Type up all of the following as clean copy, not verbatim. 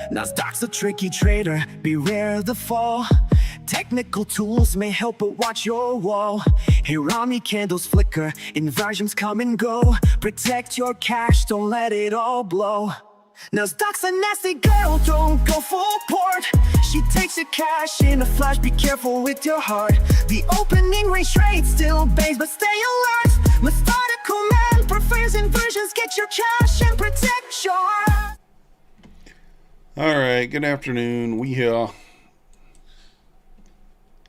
Nasdaq's a tricky trader, beware the fall. Technical tools may help, but watch your wall. Hirami candles flicker, inversions come and go. Protect your cash, don't let it all blow. Nasdaq's a nasty girl, don't go full port. She takes your cash in a flash, be careful with your heart. The opening range trade still bangs, but stay alert. Methodical man prefers inversions, get your cash and protect your heart. Alright, good afternoon. We here.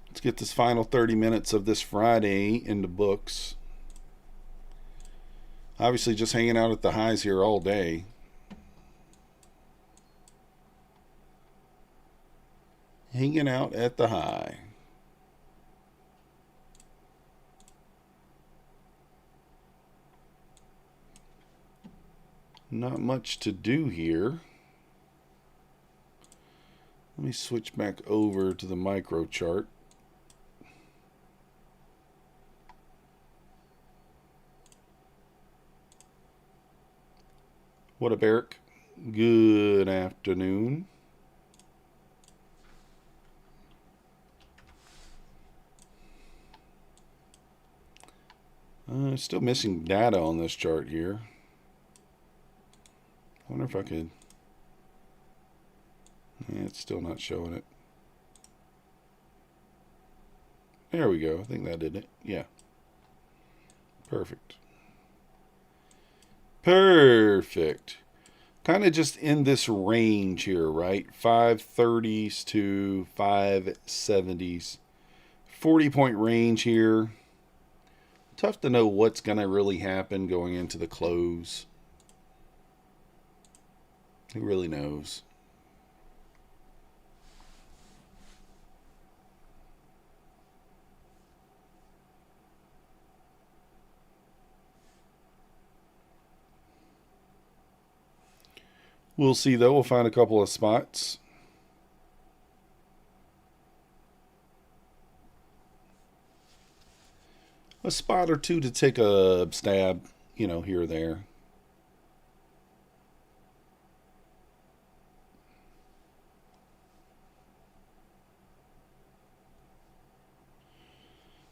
Let's get this final 30 minutes of this Friday in the books. Obviously just hanging out at the highs here all day. Hanging out at the high. Not much to do here. Let me switch back over to the micro chart. What up, Eric? Good afternoon. Still missing data on this chart here. I wonder if I could... Yeah, it's still not showing it. There we go. I think that did it. Yeah. Perfect. Perfect. Kind of just in this range here, right? 530s to 570s. 40-point range here. Tough to know what's going to really happen going into the close. Who really knows? We'll see, though. We'll find a couple of spots. A spot or two to take a stab, you know, here or there.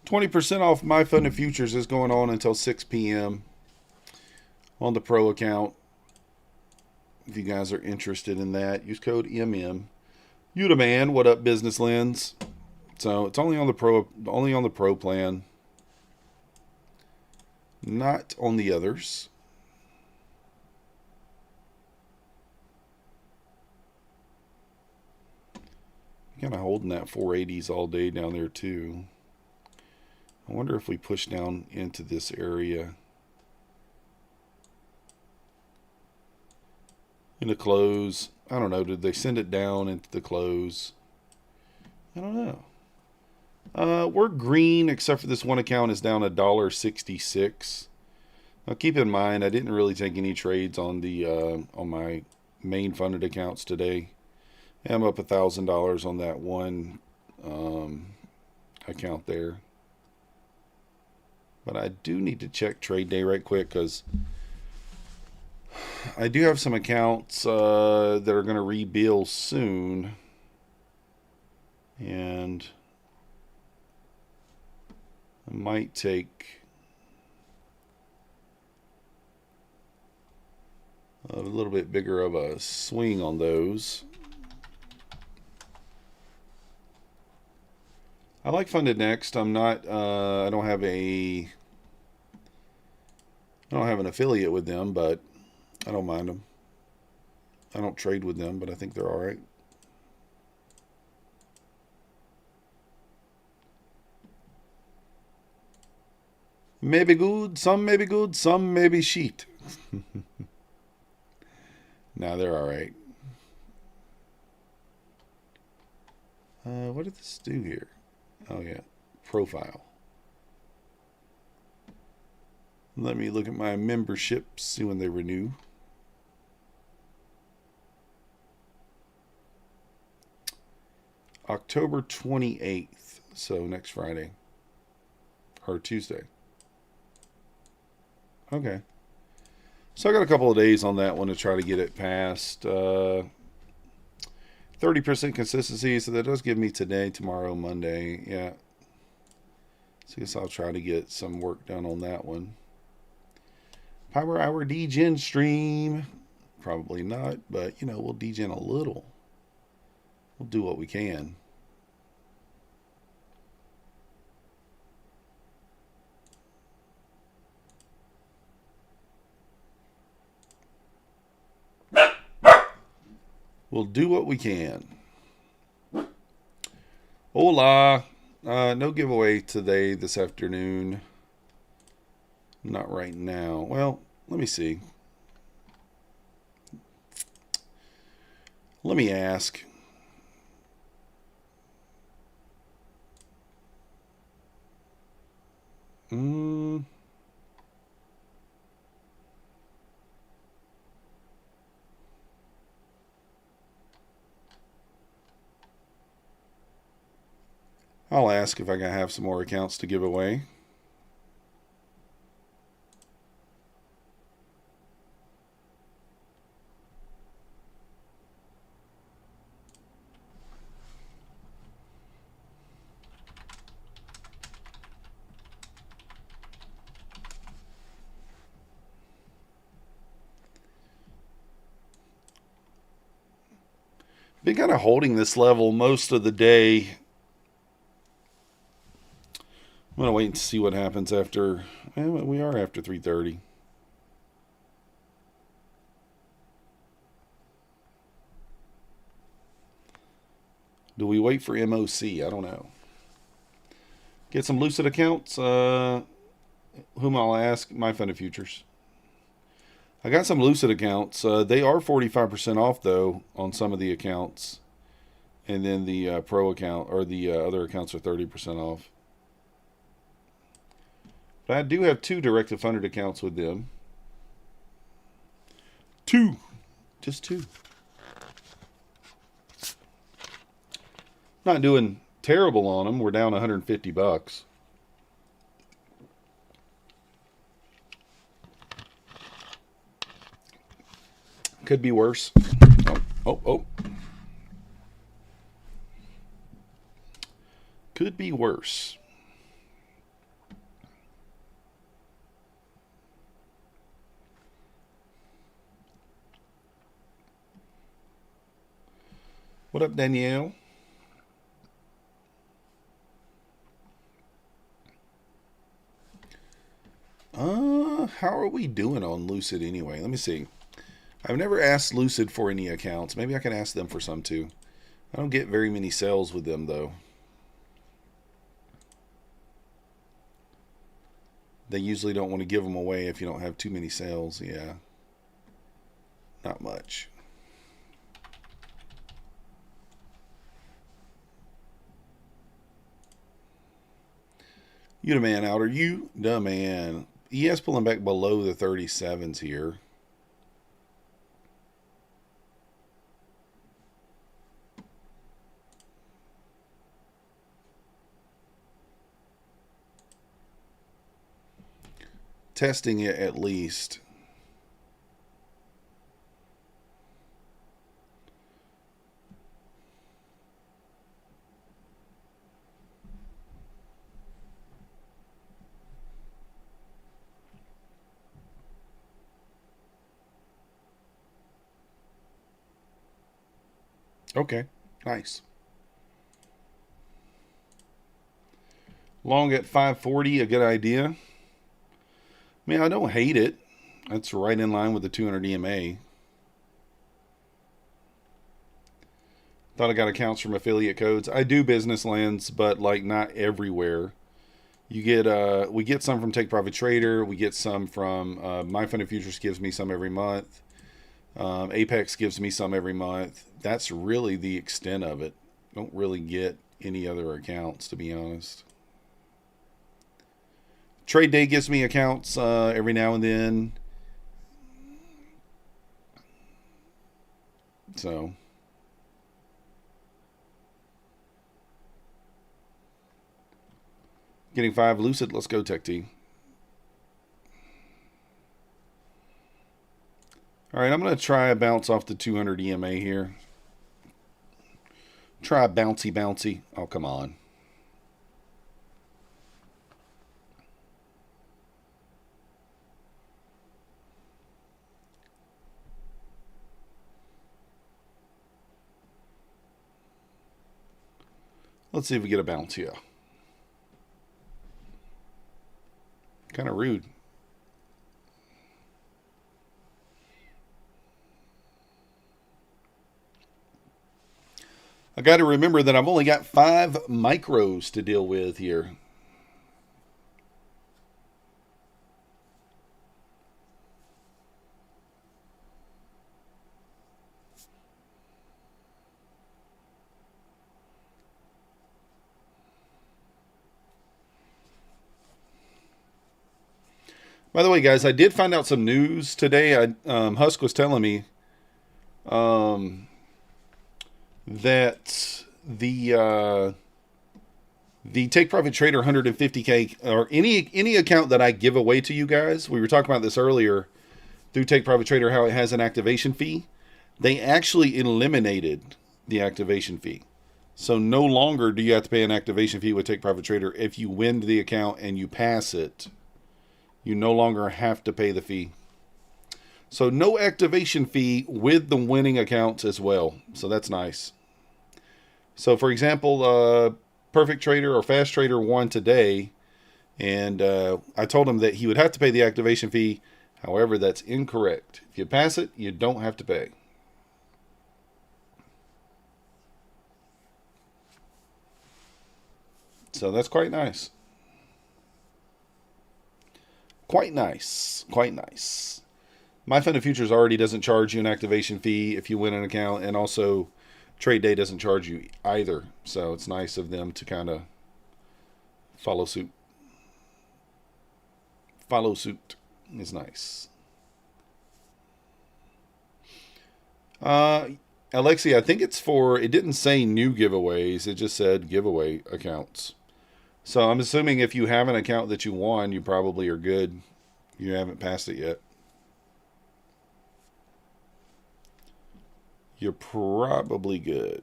$20% off My Funded Futures is going on until 6 p.m. on the Pro account. If you guys are interested in that, use code MM. You the man. What up, Business Lens? So it's only on the Pro plan, not on the others. Kind of holding that 480s all day down there too. I wonder if we push down into this area. In the close, I don't know, did they send it down into the close? I don't know. We're green, except for this one account is down $1.66. Now keep in mind, I didn't really take any trades on the on my main funded accounts today. I'm up $1,000 on that one account there. But I do need to check trade day right quick, because I do have some accounts that are going to rebill soon. And I might take a little bit bigger of a swing on those. I like Funded Next. I'm not, I don't have an affiliate with them, but I don't mind them. I don't trade with them, but I think they're all right. Maybe good, some may be good, some may be shit. Nah, they're all right. What did this do here? Oh, yeah. Profile. Let me look at my memberships, see when they renew. October 28th, so next Friday. Or Tuesday. Okay. So I got a couple of days on that one to try to get it past 30% consistency, so that does give me today, tomorrow, Monday. Yeah. So I guess I'll try to get some work done on that one. Power Hour degen stream. Probably not, but, you know, we'll degen a little. We'll do what we can. We'll do what we can. Hola. No giveaway today, this afternoon. Not right now. Well, let me see. Let me ask. I'll ask if I can have some more accounts to give away. Been kind of holding this level most of the day. I'm going to wait and see what happens after. Well, we are after 3:30. Do we wait for MOC? I don't know. Get some Lucid accounts. Whom I'll ask? My Fund of Futures. I got some Lucid accounts. They are 45% off, though, on some of the accounts. And then the Pro account, or the other accounts, are 30% off. But I do have 2 directed funded accounts with them. 2. Just 2. Not doing terrible on them. We're down $150. Could be worse. Oh. Could be worse. What up, Danielle? How are we doing on Lucid anyway? Let me see. I've never asked Lucid for any accounts. Maybe I can ask them for some too. I don't get very many sales with them though. They usually don't want to give them away if you don't have too many sales. Yeah. Not much. You the man, Outer. You the man. ES pulling back below the 37s here. Testing it at least. Okay, nice. Long at 540, a good idea. I mean, I don't hate it. That's right in line with the 200 EMA. Thought I got accounts from affiliate codes. I do business lands, but like not everywhere. You get we get some from Take Profit Trader. We get some from My Fund of Futures gives me some every month. Apex gives me some every month. That's really the extent of it. Don't really get any other accounts, to be honest. Trade Day gives me accounts every now and then. So getting 5 Lucid. Let's go, Tech T. All right, I'm going to try a bounce off the 200 EMA here. try bouncy bouncy. Oh, come on. Let's see if we get a bounce here. Kind of rude. I got to remember that I've only got 5 micros to deal with here. By the way, guys, I did find out some news today. Husk was telling me that the Take Profit Trader 150K or any account that I give away to you guys, we were talking about this earlier through Take Profit Trader, how it has an activation fee. They actually eliminated the activation fee. So no longer do you have to pay an activation fee with Take Profit Trader. If you win the account and you pass it, you no longer have to pay the fee. So no activation fee with the winning accounts as well. So that's nice. So for example, Perfect Trader or Fast Trader won today. And I told him that he would have to pay the activation fee. However, that's incorrect. If you pass it, you don't have to pay. So that's quite nice. Quite nice. Quite nice. My Fund of Futures already doesn't charge you an activation fee if you win an account, and also Trade Day doesn't charge you either. So it's nice of them to kind of follow suit. Follow suit is nice. Alexi, I think it's for, it didn't say new giveaways. It just said giveaway accounts. So I'm assuming if you have an account that you won, you probably are good. You haven't passed it yet. You're probably good.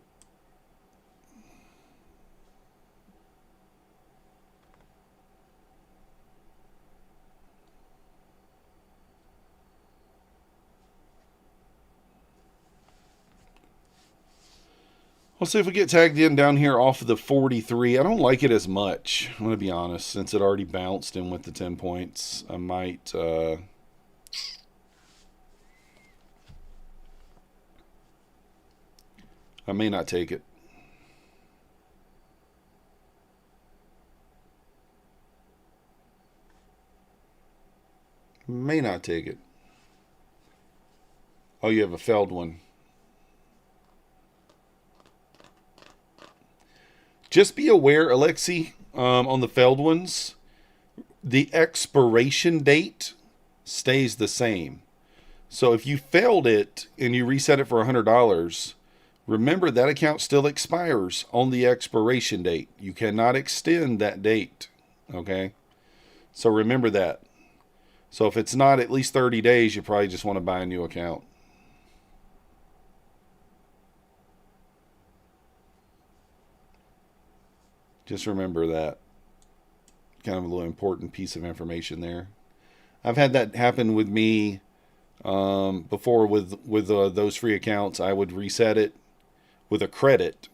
We'll see if we get tagged in down here off of the 43. I don't like it as much, I'm going to be honest, since it already bounced and went to 10 points. I might... I may not take it. May not take it. Oh, you have a failed one. Just be aware, Alexi, on the failed ones, the expiration date stays the same. So if you failed it and you reset it for $100, remember that account still expires on the expiration date. You cannot extend that date. Okay? So remember that. So if it's not at least 30 days, you probably just want to buy a new account. Just remember that. Kind of a little important piece of information there. I've had that happen with me before with those free accounts. I would reset it with a credit,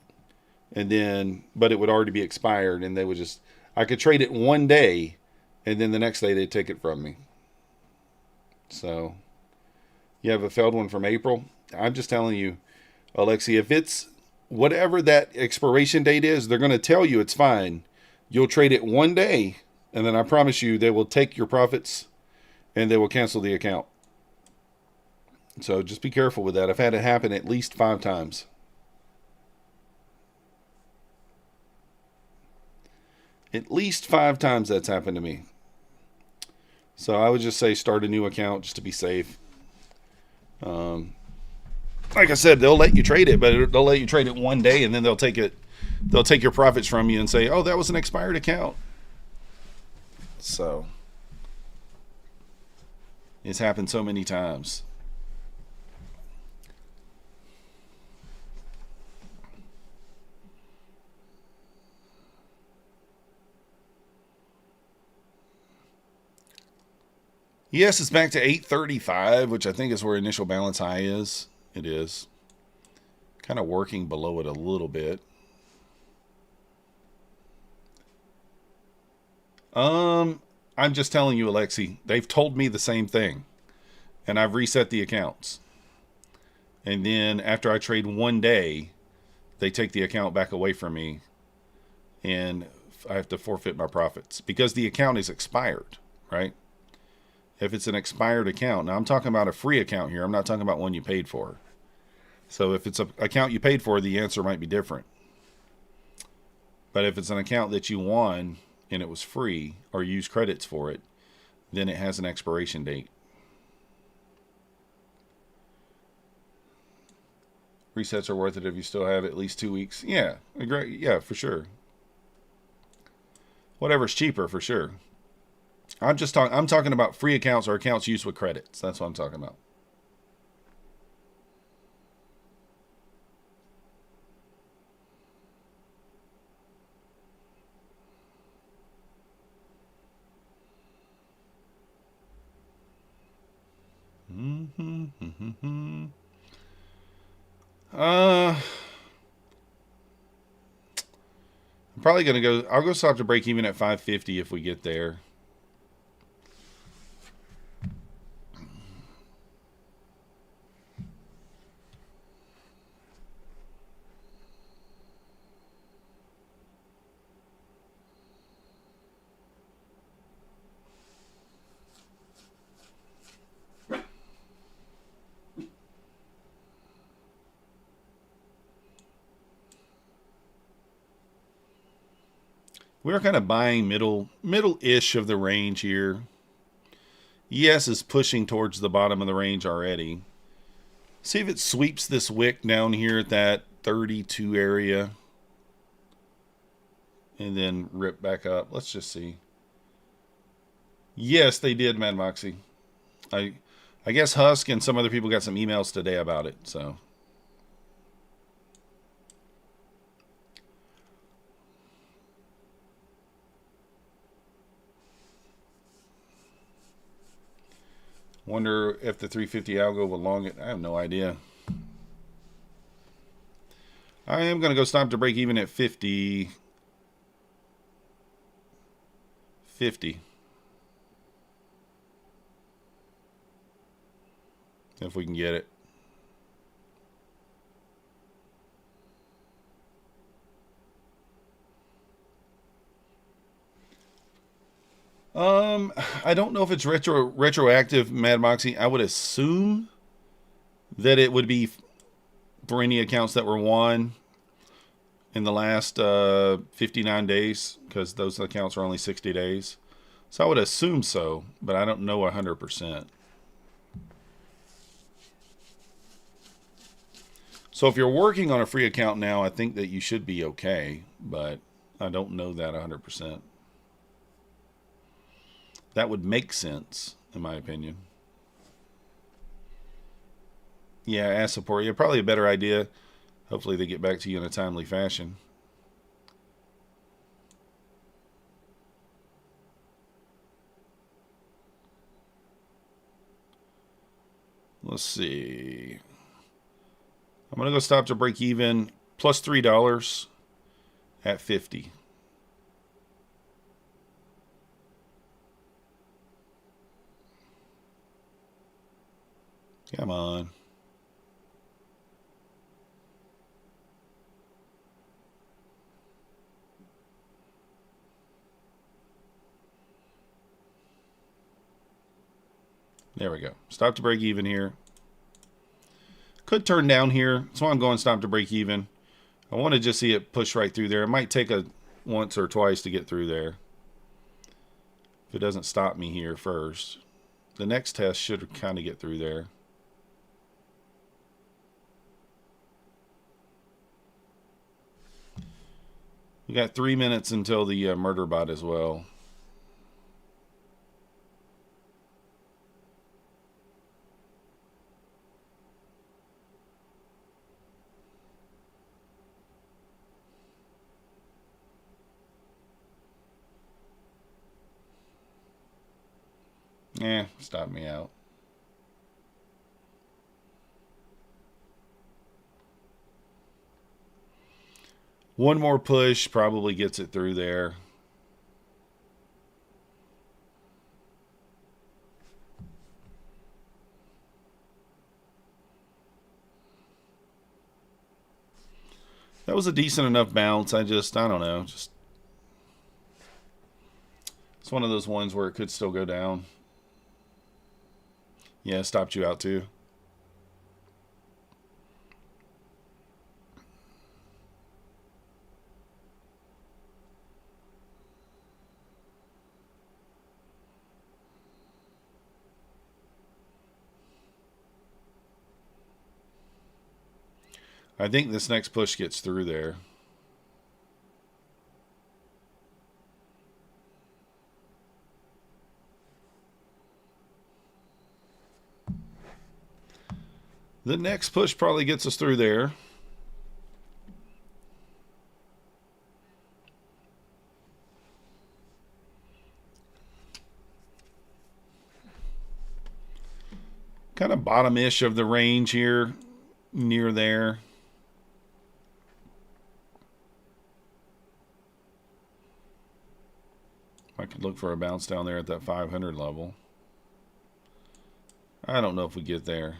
and then, but it would already be expired, and they would just, I could trade it one day, and then the next day they'd take it from me. So, you have a failed one from April. I'm just telling you, Alexi, if it's whatever that expiration date is, they're going to tell you it's fine. You'll trade it one day, and then I promise you they will take your profits and they will cancel the account. So just be careful with that. I've had it happen at least 5 times. At least 5 times that's happened to me. So I would just say start a new account just to be safe. Like I said, they'll let you trade it, but they'll let you trade it one day, and then they'll take it. They'll take your profits from you and say, "Oh, that was an expired account." So it's happened so many times. Yes, it's back to 835, which I think is where initial balance high is. It is. Kind of working below it a little bit. I'm just telling you, Alexi, they've told me the same thing. And I've reset the accounts. And then after I trade 1 day, they take the account back away from me. And I have to forfeit my profits because the account is expired, right? If it's an expired account, now I'm talking about a free account here. I'm not talking about one you paid for. So if it's an account you paid for, the answer might be different. But if it's an account that you won and it was free or you use credits for it, then it has an expiration date. Resets are worth it if you still have at least 2 weeks. Yeah, great. Yeah, for sure. Whatever's cheaper, for sure. I'm talking about free accounts or accounts used with credits. That's what I'm talking about. I'm probably gonna go. I'll go stop to break even at 550 if we get there. We're kind of buying middle-ish of the range here. ES is pushing towards the bottom of the range already. See if it sweeps this wick down here at that 32 area. And then rip back up. Let's just see. Yes, they did, Mad Moxie. I guess Husk and some other people got some emails today about it, so... Wonder if the 350 algo will long it. I have no idea. I am going to go stop to break even at 50. 50. If we can get it. I don't know if it's retroactive, Mad Moxie. I would assume that it would be for any accounts that were won in the last 59 days, because those accounts are only 60 days. So I would assume so, but I don't know 100%. So if you're working on a free account now, I think that you should be okay, but I don't know that 100%. That would make sense, in my opinion. Yeah, ask support. Yeah, probably a better idea. Hopefully they get back to you in a timely fashion. Let's see. I'm going to go stop to break even plus $3 at 50. Come on. There we go. Stop to break even here. Could turn down here. That's why I'm going stop to break even. I want to just see it push right through there. It might take a once or twice to get through there. If it doesn't stop me here first. The next test should kind of get through there. We got 3 minutes until the murder bot as well. Stop me out. One more push probably gets it through there. That was a decent enough bounce. I don't know. It's one of those ones where it could still go down. Yeah, it stopped you out too. I think this next push gets through there. The next push probably gets us through there. Kind of bottom-ish of the range here, near there. I could look for a bounce down there at that 500 level. I don't know if we get there.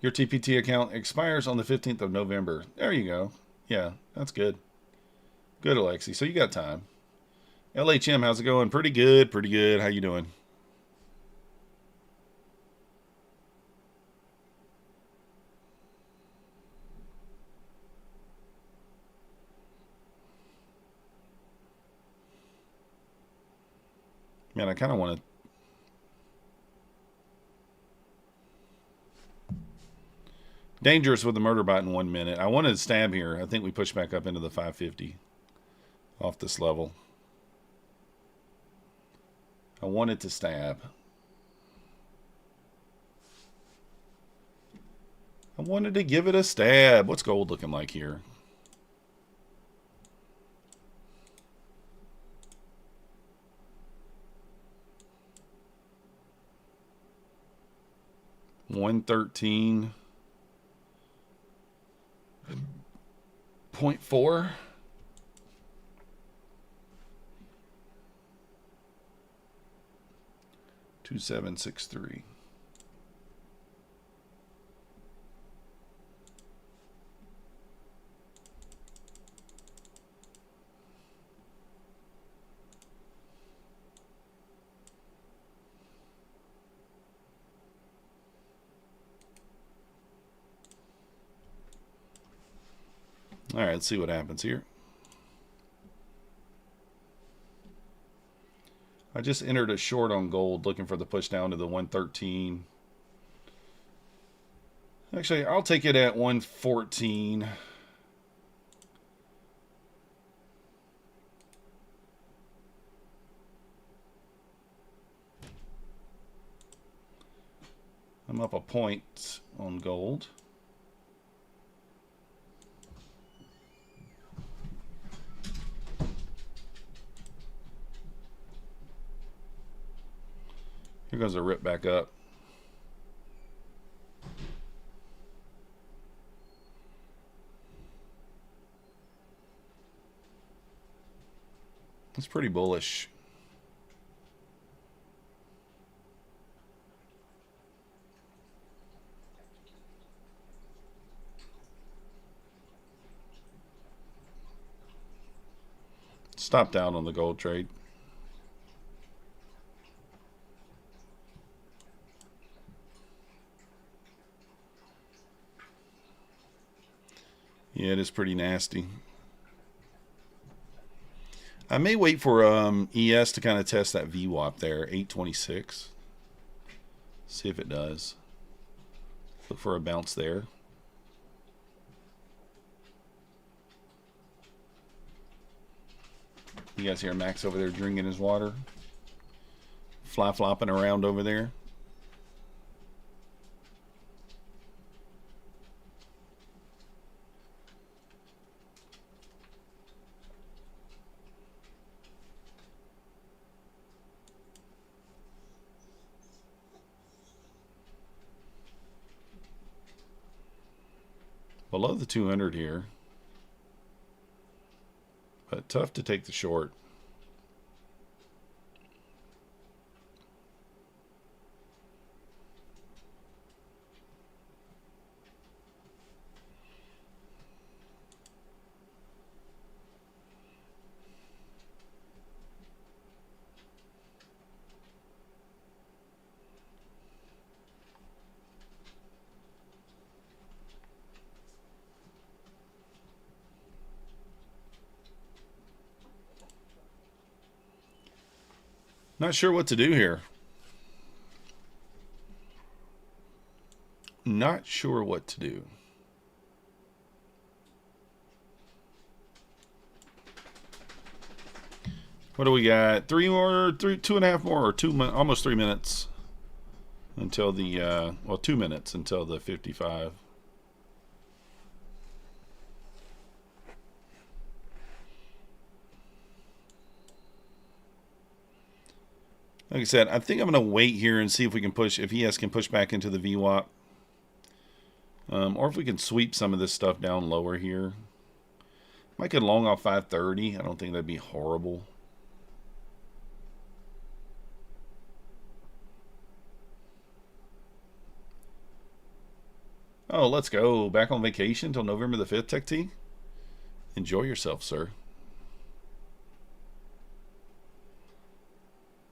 Your TPT account expires on the 15th of November. There you go. Yeah, that's good. Good, Alexi. So you got time. LHM, how's it going? Pretty good, pretty good. How you doing? Man, I kind of want to... Dangerous with the murder bot in 1 minute. I wanted to stab here. I think we push back up into the 550 off this level. I wanted to stab. I wanted to give it a stab. What's gold looking like here? $113.4. 2763. All right, let's see what happens here. I just entered a short on gold looking for the push down to the 113. Actually, I'll take it at 114. I'm up a point on gold. Here goes a rip back up. It's pretty bullish. Stopped out on the gold trade. Yeah, it is pretty nasty. I may wait for ES to kind of test that VWAP there, 826. See if it does. Look for a bounce there. You guys hear Max over there drinking his water? Fly flopping around over there. Below the 200 here. But tough to take the short. Not sure what to do here. Not sure what to do. What do we got? 2.5 more, or almost 3 minutes until the well, 2 minutes until the 55. Like I said, I think I'm going to wait here and see if we can push, if ES can push back into the VWAP. Or if we can sweep some of this stuff down lower here. Might get long off 530. I don't think that'd be horrible. Oh, let's go. Back on vacation until November the 5th, Tech T. Enjoy yourself, sir.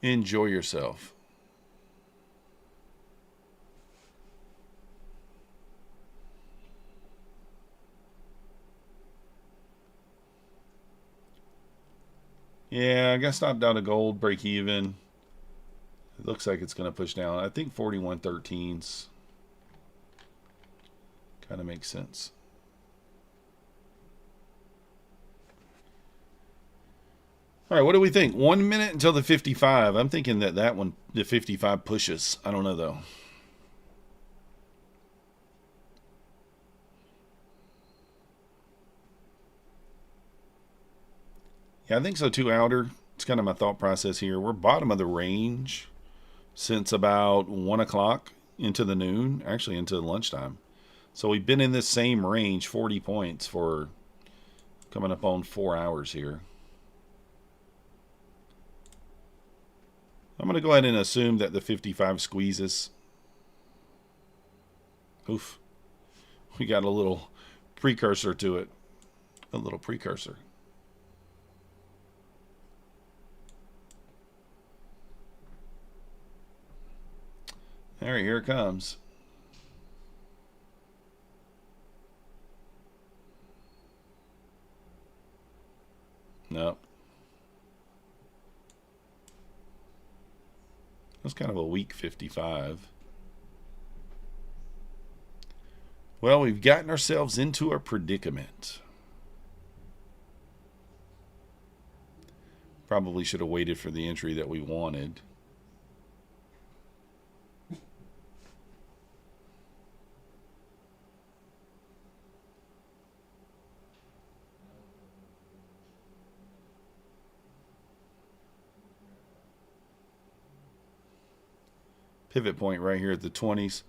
Enjoy yourself. Yeah, I got stopped out of gold, break even. It looks like it's going to push down. I think 41.13's kind of makes sense. All right, what do we think? 1 minute until the 55. I'm thinking that one, the 55 pushes. I don't know, though. Yeah, I think so, too, Outer. It's kind of my thought process here. We're bottom of the range since about 1 o'clock into the noon, actually into lunchtime. So we've been in this same range, 40 points, for coming up on 4 hours here. I'm going to go ahead and assume that the 55 squeezes. Oof. We got a little precursor to it. A little precursor. All right, here it comes. Nope. That's kind of a weak 55. Well, we've gotten ourselves into a predicament. Probably should have waited for the entry that we wanted. Pivot point right here at the 20s.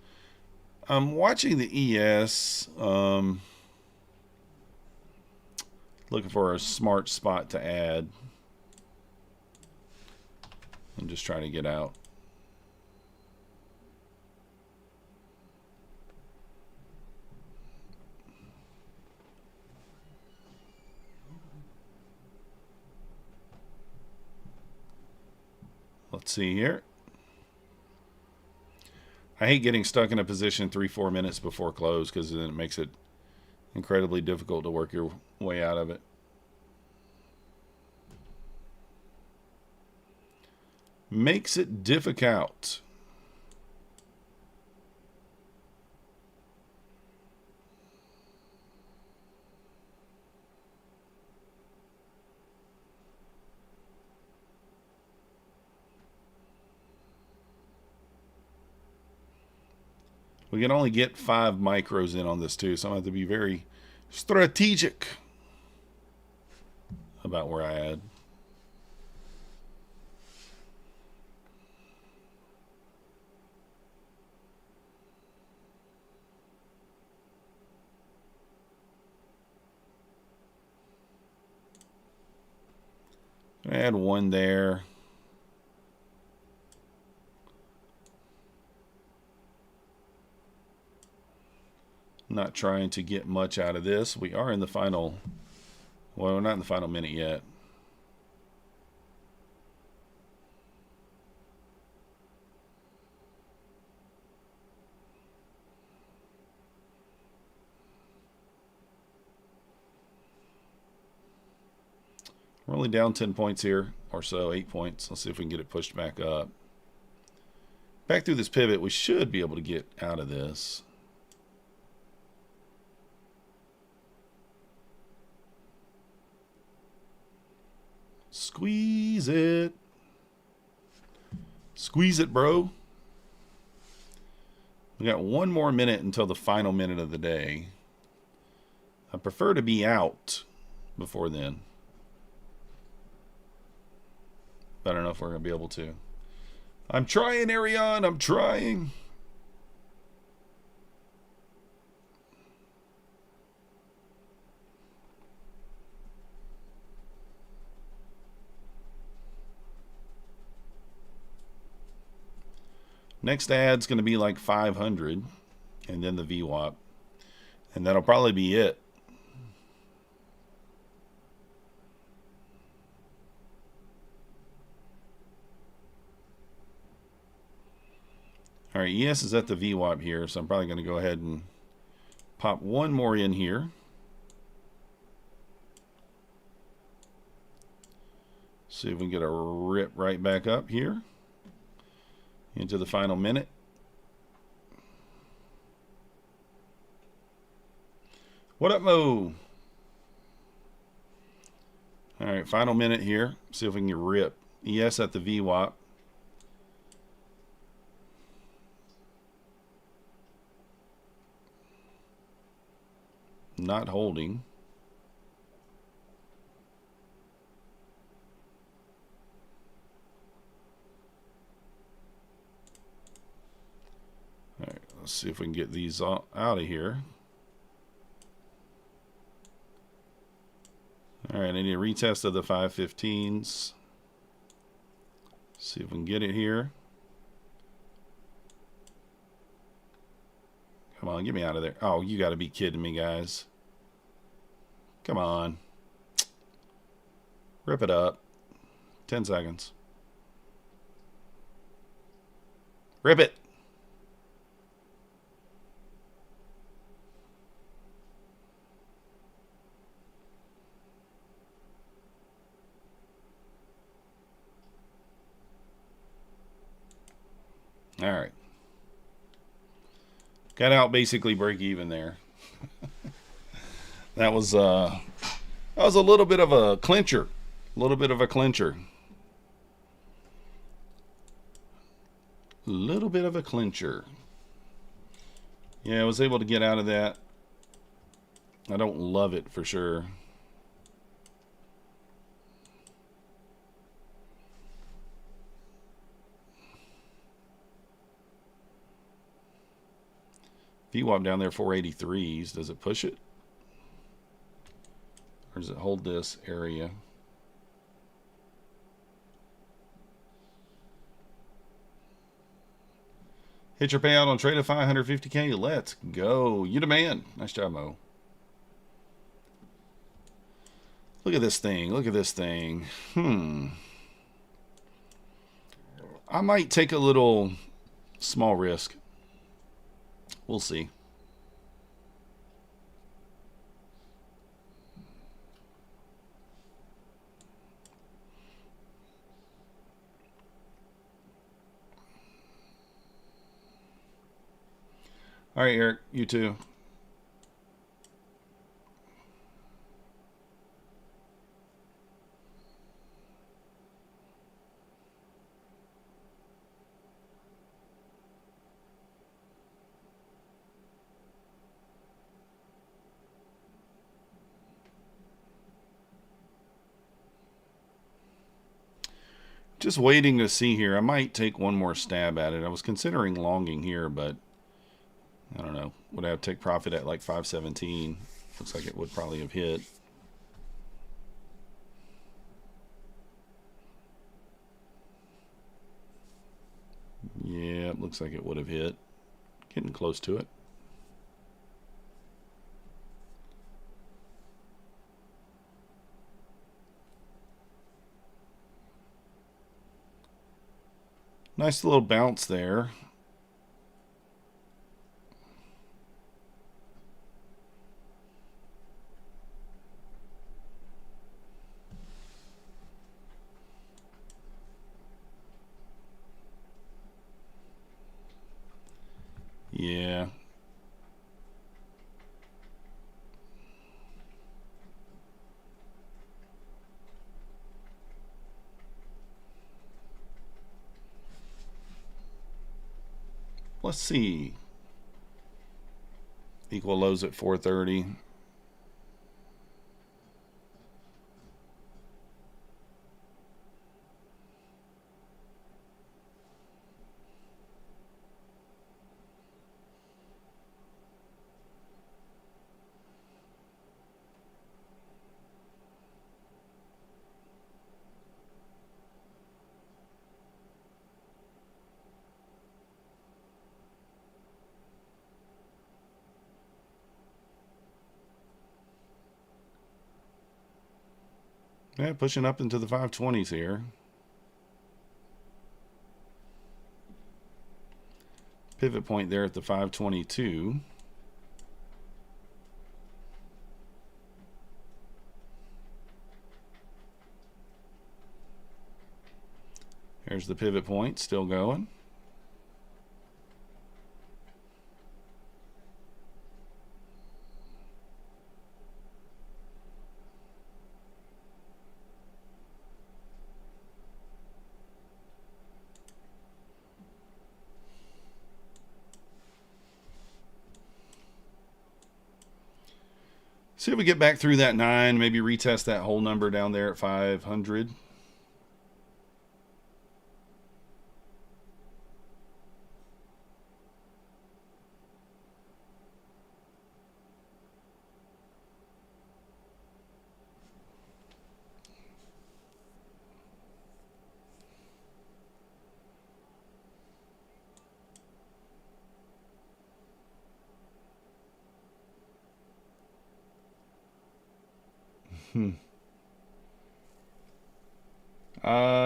I'm watching the ES, looking for a smart spot to add. I'm just trying to get out. Let's see here. I hate getting stuck in a position 3-4 minutes before close, because then it makes it incredibly difficult to work your way out of it. Makes it difficult. We can only get 5 micros in on this too, so I have to be very strategic about where I add. Add one there. Not trying to get much out of this. We are in the final, well, we're not in the final minute yet. We're only down 10 points here, or so, 8 points. Let's see if we can get it pushed back up. Back through this pivot, we should be able to get out of this. Squeeze it. Squeeze it, bro. We got one more minute until the final minute of the day. I prefer to be out before then. But I don't know if we're going to be able to. I'm trying, Ariane. I'm trying. Next ad's going to be like 500. And then the VWAP. And that'll probably be it. All right, ES is at the VWAP here, so I'm probably going to go ahead and pop one more in here. See if we can get a rip right back up here into the final minute. What up, Mo? All right, final minute here. See if we can get rip. ES at the VWAP. Not holding. All right, let's see if we can get these out of here. All right, I need a retest of the 515s. See if we can get it here. Come on, get me out of there. Oh, you got to be kidding me, guys. Come on. Rip it up. 10 seconds. Rip it. All right. Got out basically break even there. That was a little bit of a clincher. A little bit of a clincher. Little bit of a clincher. Yeah, I was able to get out of that. I don't love it for sure. VWAP down there 483s. Does it push it? Or does it hold this area? Hit your payout on trade of 550K. Let's go. You the man. Nice job, Mo. Look at this thing. Look at this thing. I might take a little small risk. We'll see. All right, Eric, you too. Just waiting to see here. I might take one more stab at it. I was considering longing here, but I don't know. Would I have to take profit at like 517? Looks like it would probably have hit. Yeah, it looks like it would have hit. Getting close to it. Nice little bounce there. Yeah. Let's see. Equal lows at 430. Yeah, pushing up into the 520s here. Pivot point there at the 522. There's the pivot point, still going. See if we get back through that 9, maybe retest that whole number down there at 500.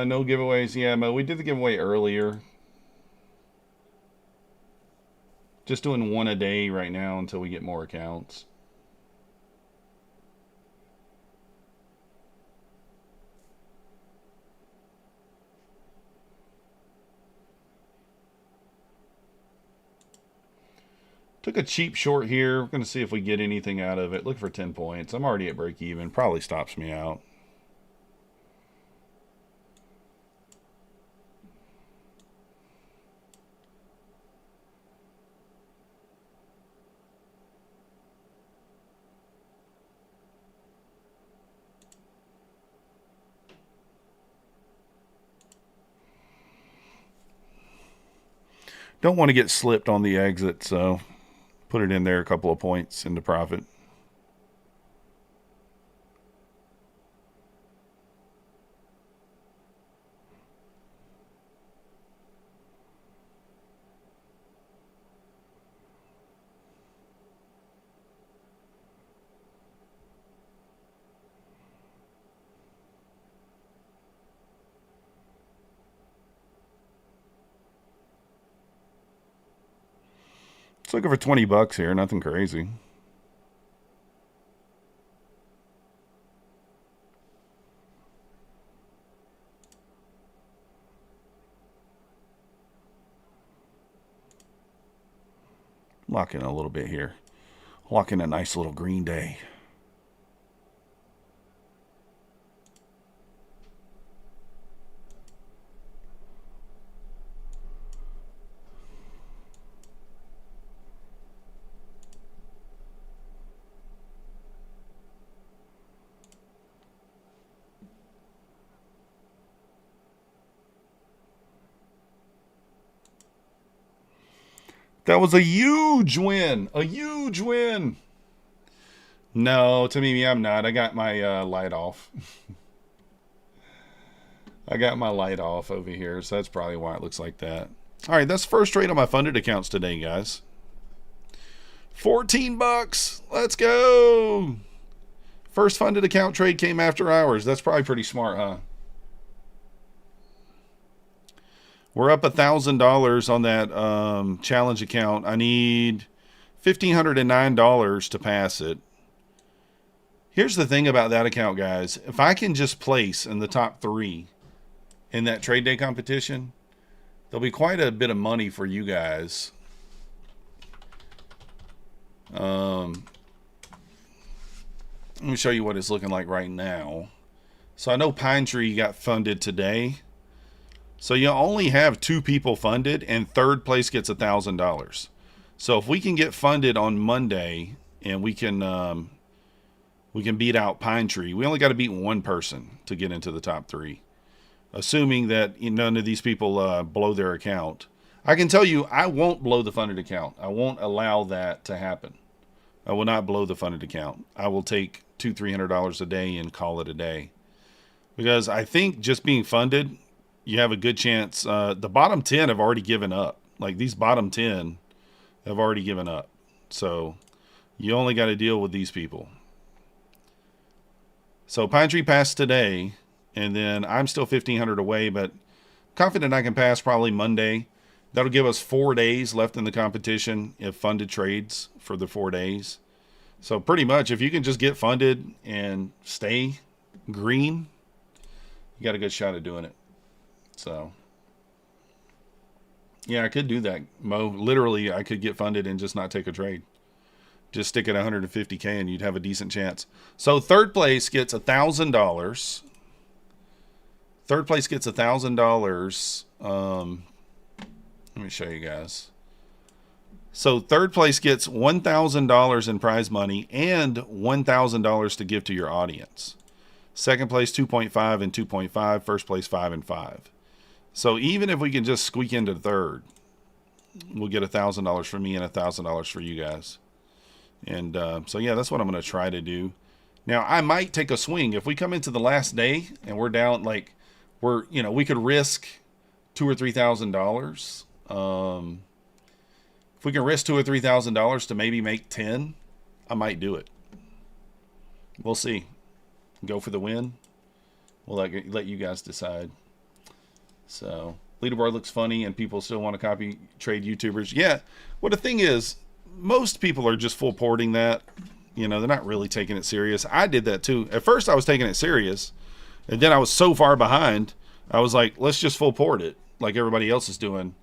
No giveaways. Yeah, but we did the giveaway earlier. Just doing one a day right now until we get more accounts. Took a cheap short here. We're going to see if we get anything out of it. Look for 10 points. I'm already at break even. Probably stops me out. Don't want to get slipped on the exit, so put it in there a couple of points into profit. It's looking for 20 bucks here, nothing crazy. Lock in a little bit here. Lock in a nice little green day. That was a huge win. A huge win. No, to me, I'm not. I got my light off. I got my light off over here, so that's probably why it looks like that. All right, that's the first trade on my funded accounts today, guys. 14 bucks. Let's go. First funded account trade came after hours. That's probably pretty smart, huh? We're up $1,000 on that challenge account. I need $1,509 to pass it. Here's the thing about that account, guys. If I can just place in the top 3 in that trade day competition, there'll be quite a bit of money for you guys. Let me show you what it's looking like right now. So I know Pine Tree got funded today. So you only have 2 people funded, and third place gets $1,000. So if we can get funded on Monday, and we can beat out Pine Tree, we only got to beat 1 person to get into the top 3, assuming that none of these people blow their account. I can tell you, I won't blow the funded account. I won't allow that to happen. I will not blow the funded account. I will take $200-300 a day and call it a day, because I think just being funded, you have a good chance. The bottom 10 have already given up. Like, these bottom 10 have already given up. So you only got to deal with these people. So Pine Tree passed today, and then I'm still 1,500 away, but confident I can pass probably Monday. That'll give us 4 days left in the competition if funded trades for the 4 days. So pretty much, if you can just get funded and stay green, you got a good shot at doing it. So, yeah, I could do that, Mo. Literally, I could get funded and just not take a trade. Just stick at 150K and you'd have a decent chance. So third place gets $1,000. Third place gets $1,000. Let me show you guys. So third place gets $1,000 in prize money and $1,000 to give to your audience. Second place, 2.5 and 2.5. First place, 5 and 5. So even if we can just squeak into third, we'll get $1,000 for me and $1,000 for you guys. And so, yeah, that's what I'm going to try to do. Now, I might take a swing. If we come into the last day and we're down, like, we could risk $2,000 or $3,000. If we can risk $2,000 or $3,000 to maybe make 10, I might do it. We'll see. Go for the win. We'll let you guys decide. So leaderboard looks funny, and people still want to copy trade YouTubers. Yeah. Well, the thing is, most people are just full porting that. They're not really taking it serious. I did that too. At first, I was taking it serious, and then I was so far behind. I was like, let's just full port it like everybody else is doing,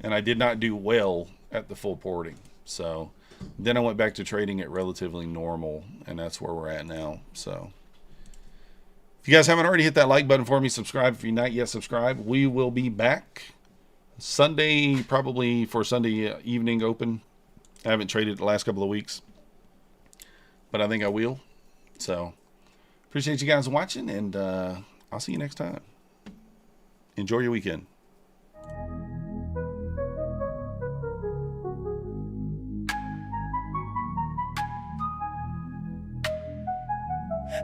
and I did not do well at the full porting. So then I went back to trading it relatively normal, and that's where we're at now. So if you guys haven't already, hit that like button for me. Subscribe if you're not yet subscribed. We will be back Sunday, probably for Sunday evening open. I haven't traded the last couple of weeks, but I think I will. So appreciate you guys watching, and I'll see you next time. Enjoy your weekend.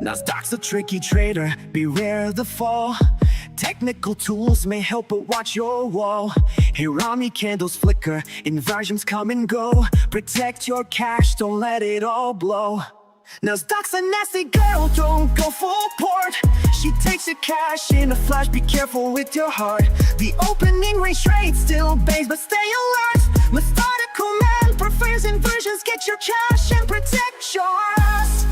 Nasdaq's a tricky trader, beware the fall. Technical tools may help, but watch your wall. Hirami candles flicker, inversions come and go. Protect your cash, don't let it all blow. Nasdaq's a nasty girl, don't go full port. She takes your cash in a flash, be careful with your heart. The opening range trade still bangs, but stay alert. Methodical man prefers inversions, get your cash and protect yours.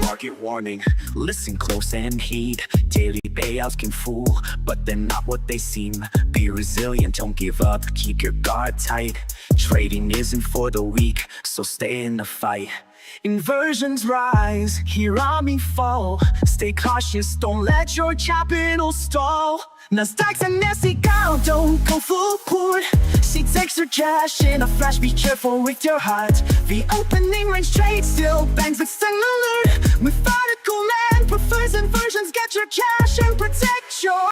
Market warning, listen close and heed. Daily payouts can fool, but they're not what they seem. Be resilient, don't give up, keep your guard tight. Trading isn't for the weak, so stay in the fight. Inversions rise, Hirami fall. Stay cautious, don't let your capital stall. Nasdaq's a nasty girl, don't go full port. She takes her cash in a flash, be careful with your heart. The opening range trade still bangs, but stay alert.